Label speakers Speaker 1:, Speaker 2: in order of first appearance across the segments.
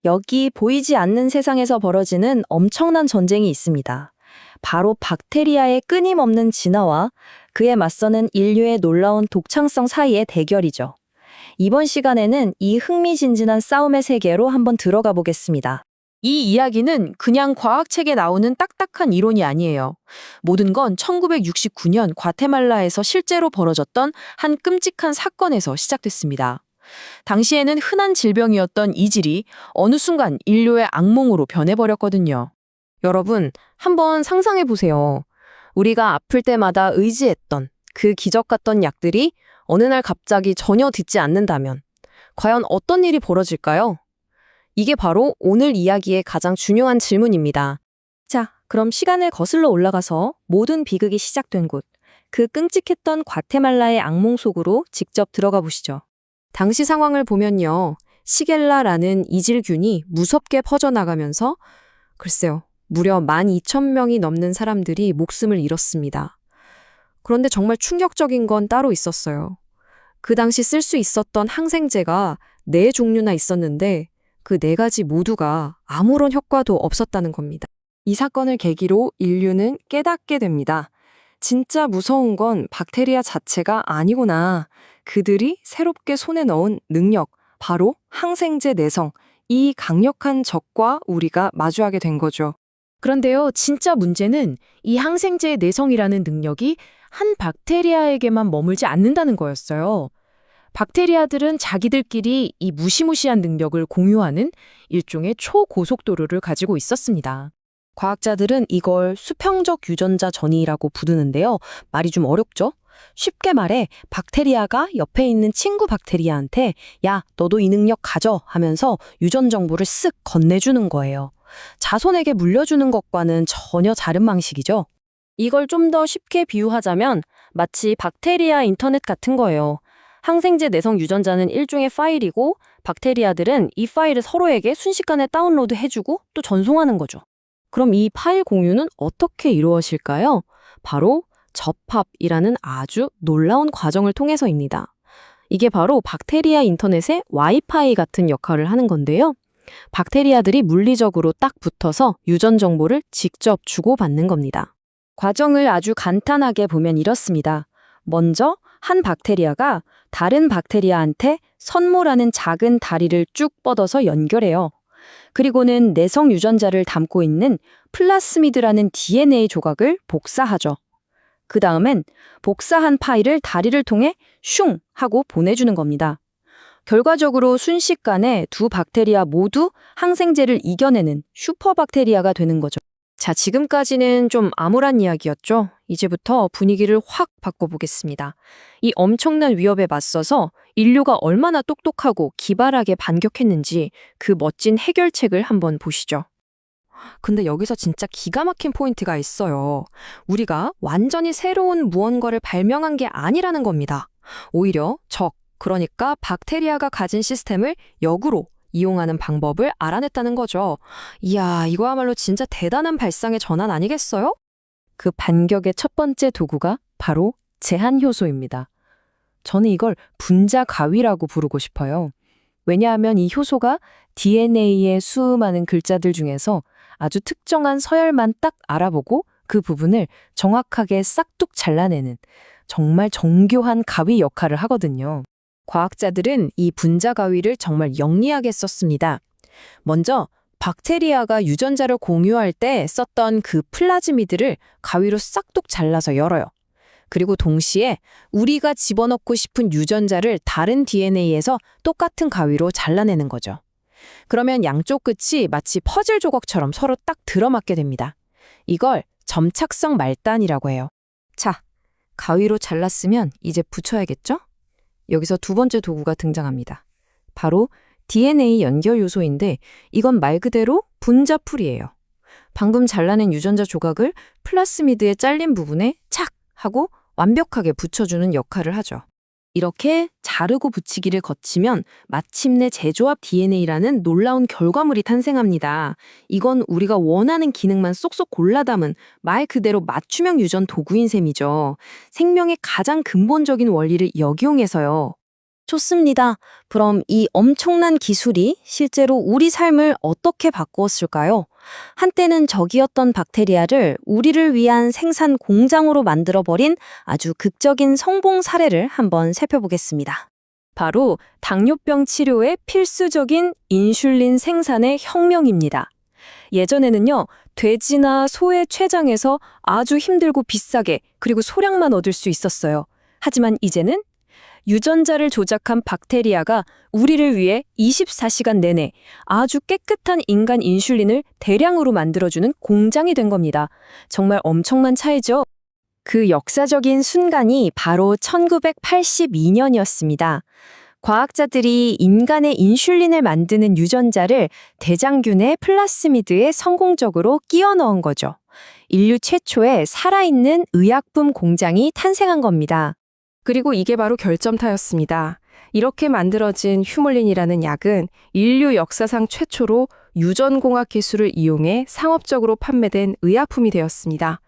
Speaker 1: 여기 보이지 않는 세상에서 벌어지는 엄청난 전쟁이 있습니다. 바로 박테리아의 끊임없는 진화와 그에 맞서는 인류의 놀라운 독창성 사이의 대결이죠. 이번 시간에는 이 흥미진진한 싸움의 세계로 한번 들어가 보겠습니다.
Speaker 2: 이 이야기는 그냥 과학책에 나오는 딱딱한 이론이 아니에요. 모든 건 1969년 과테말라에서 실제로 벌어졌던 한 끔찍한 사건에서 시작됐습니다. 당시에는 흔한 질병이었던 이질이 어느 순간 인류의 악몽으로 변해버렸거든요. 여러분, 한번 상상해보세요. 우리가 아플 때마다 의지했던 그 기적 같던 약들이 어느 날 갑자기 전혀 듣지 않는다면 과연 어떤 일이 벌어질까요? 이게 바로 오늘 이야기의 가장 중요한 질문입니다.
Speaker 1: 자, 그럼 시간을 거슬러 올라가서 모든 비극이 시작된 곳, 그 끔찍했던 과테말라의 악몽 속으로 직접 들어가 보시죠.
Speaker 2: 당시 상황을 보면요. 시겔라라는 이질균이 무섭게 퍼져나가면서 글쎄요. 무려 12,000명이 넘는 사람들이 목숨을 잃었습니다. 그런데 정말 충격적인 건 따로 있었어요. 그 당시 쓸 수 있었던 항생제가 4종류나 있었는데 그 4가지 모두가 아무런 효과도 없었다는 겁니다. 이 사건을 계기로 인류는 깨닫게 됩니다. 진짜 무서운 건 박테리아 자체가 아니구나. 그들이 새롭게 손에 넣은 능력, 바로 항생제 내성, 이 강력한 적과 우리가 마주하게 된 거죠. 그런데요, 진짜 문제는 이 항생제의 내성이라는 능력이 한 박테리아에게만 머물지 않는다는 거였어요. 박테리아들은 자기들끼리 이 무시무시한 능력을 공유하는 일종의 초고속도로를 가지고 있었습니다.
Speaker 1: 과학자들은 이걸 수평적 유전자 전이라고 부르는데요. 말이 좀 어렵죠? 쉽게 말해 박테리아가 옆에 있는 친구 박테리아한테 야, 너도 이 능력 가져 하면서 유전 정보를 쓱 건네주는 거예요. 자손에게 물려주는 것과는 전혀 다른 방식이죠. 이걸 좀 더 쉽게 비유하자면 마치 박테리아 인터넷 같은 거예요. 항생제 내성 유전자는 일종의 파일이고 박테리아들은 이 파일을 서로에게 순식간에 다운로드 해주고 또 전송하는 거죠. 그럼 이 파일 공유는 어떻게 이루어질까요? 바로 접합이라는 아주 놀라운 과정을 통해서입니다. 이게 바로 박테리아 인터넷의 와이파이 같은 역할을 하는 건데요. 박테리아들이 물리적으로 딱 붙어서 유전 정보를 직접 주고받는 겁니다. 과정을 아주 간단하게 보면 이렇습니다. 먼저 한 박테리아가 다른 박테리아한테 선모라는 작은 다리를 쭉 뻗어서 연결해요. 그리고는 내성 유전자를 담고 있는 플라스미드라는 DNA 조각을 복사하죠. 그 다음엔 복사한 파일을 다리를 통해 슝 하고 보내주는 겁니다. 결과적으로 순식간에 두 박테리아 모두 항생제를 이겨내는 슈퍼박테리아가 되는 거죠. 자, 지금까지는 좀 암울한 이야기였죠? 이제부터 분위기를 확 바꿔보겠습니다. 이 엄청난 위협에 맞서서 인류가 얼마나 똑똑하고 기발하게 반격했는지 그 멋진 해결책을 한번 보시죠. 근데 여기서 진짜 기가 막힌 포인트가 있어요. 우리가 완전히 새로운 무언가를 발명한 게 아니라는 겁니다. 오히려 그러니까 박테리아가 가진 시스템을 역으로 이용하는 방법을 알아냈다는 거죠. 이야, 이거야말로 진짜 대단한 발상의 전환 아니겠어요? 그 반격의 첫 번째 도구가 바로 제한 효소입니다. 저는 이걸 분자 가위라고 부르고 싶어요. 왜냐하면 이 효소가 DNA의 수많은 글자들 중에서 아주 특정한 서열만 딱 알아보고 그 부분을 정확하게 싹둑 잘라내는 정말 정교한 가위 역할을 하거든요. 과학자들은 이 분자 가위를 정말 영리하게 썼습니다. 먼저 박테리아가 유전자를 공유할 때 썼던 그 플라즈미드를 가위로 싹둑 잘라서 열어요. 그리고 동시에 우리가 집어넣고 싶은 유전자를 다른 DNA에서 똑같은 가위로 잘라내는 거죠. 그러면 양쪽 끝이 마치 퍼즐 조각처럼 서로 딱 들어맞게 됩니다. 이걸 점착성 말단이라고 해요. 자, 가위로 잘랐으면 이제 붙여야겠죠? 여기서 두 번째 도구가 등장합니다. 바로 DNA 연결 요소인데 이건 말 그대로 분자풀이에요. 방금 잘라낸 유전자 조각을 플라스미드의 잘린 부분에 착 하고 완벽하게 붙여주는 역할을 하죠. 이렇게 자르고 붙이기를 거치면 마침내 재조합 DNA라는 놀라운 결과물이 탄생합니다. 이건 우리가 원하는 기능만 쏙쏙 골라 담은 말 그대로 맞춤형 유전 도구인 셈이죠. 생명의 가장 근본적인 원리를 역이용해서요. 좋습니다. 그럼 이 엄청난 기술이 실제로 우리 삶을 어떻게 바꾸었을까요? 한때는 적이었던 박테리아를 우리를 위한 생산 공장으로 만들어버린 아주 극적인 성공 사례를 한번 살펴보겠습니다.
Speaker 2: 바로 당뇨병 치료에 필수적인 인슐린 생산의 혁명입니다. 예전에는요, 돼지나 소의 췌장에서 아주 힘들고 비싸게 그리고 소량만 얻을 수 있었어요. 하지만 이제는 유전자를 조작한 박테리아가 우리를 위해 24시간 내내 아주 깨끗한 인간 인슐린을 대량으로 만들어주는 공장이 된 겁니다. 정말 엄청난 차이죠? 그 역사적인 순간이 바로 1982년이었습니다. 과학자들이 인간의 인슐린을 만드는 유전자를 대장균의 플라스미드에 성공적으로 끼워 넣은 거죠. 인류 최초의 살아있는 의약품 공장이 탄생한 겁니다.
Speaker 3: 그리고 이게 바로 결점타였습니다. 이렇게 만들어진 휴몰린이라는 약은 인류 역사상 최초로 유전공학 기술을 이용해 상업적으로 판매된 의약품이 되었습니다.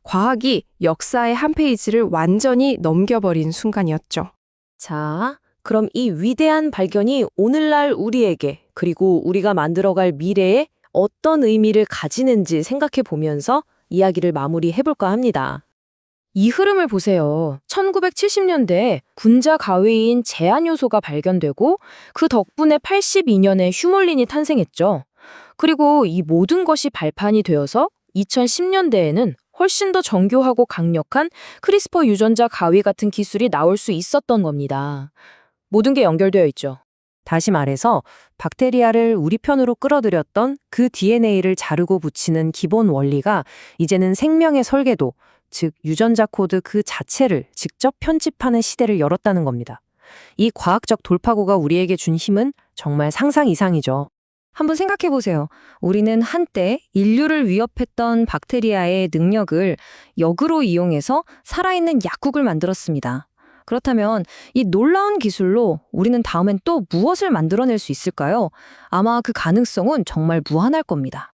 Speaker 3: 과학이 역사의 한 페이지를 완전히 넘겨버린 순간이었죠.
Speaker 1: 자, 그럼 이 위대한 발견이 오늘날 우리에게 그리고 우리가 만들어갈 미래에 어떤 의미를 가지는지 생각해 보면서 이야기를 마무리해볼까 합니다. 이 흐름을 보세요. 1970년대에 분자 가위인 제한 요소가 발견되고 그 덕분에 82년에 휴몰린이 탄생했죠. 그리고 이 모든 것이 발판이 되어서 2010년대에는 훨씬 더 정교하고 강력한 크리스퍼 유전자 가위 같은 기술이 나올 수 있었던 겁니다. 모든 게 연결되어 있죠. 다시 말해서 박테리아를 우리 편으로 끌어들였던 그 DNA를 자르고 붙이는 기본 원리가 이제는 생명의 설계도, 즉 유전자 코드 그 자체를 직접 편집하는 시대를 열었다는 겁니다. 이 과학적 돌파구가 우리에게 준 힘은 정말 상상 이상이죠. 한번 생각해 보세요. 우리는 한때 인류를 위협했던 박테리아의 능력을 역으로 이용해서 살아있는 약국을 만들었습니다. 그렇다면 이 놀라운 기술로 우리는 다음엔 또 무엇을 만들어낼 수 있을까요? 아마 그 가능성은 정말 무한할 겁니다.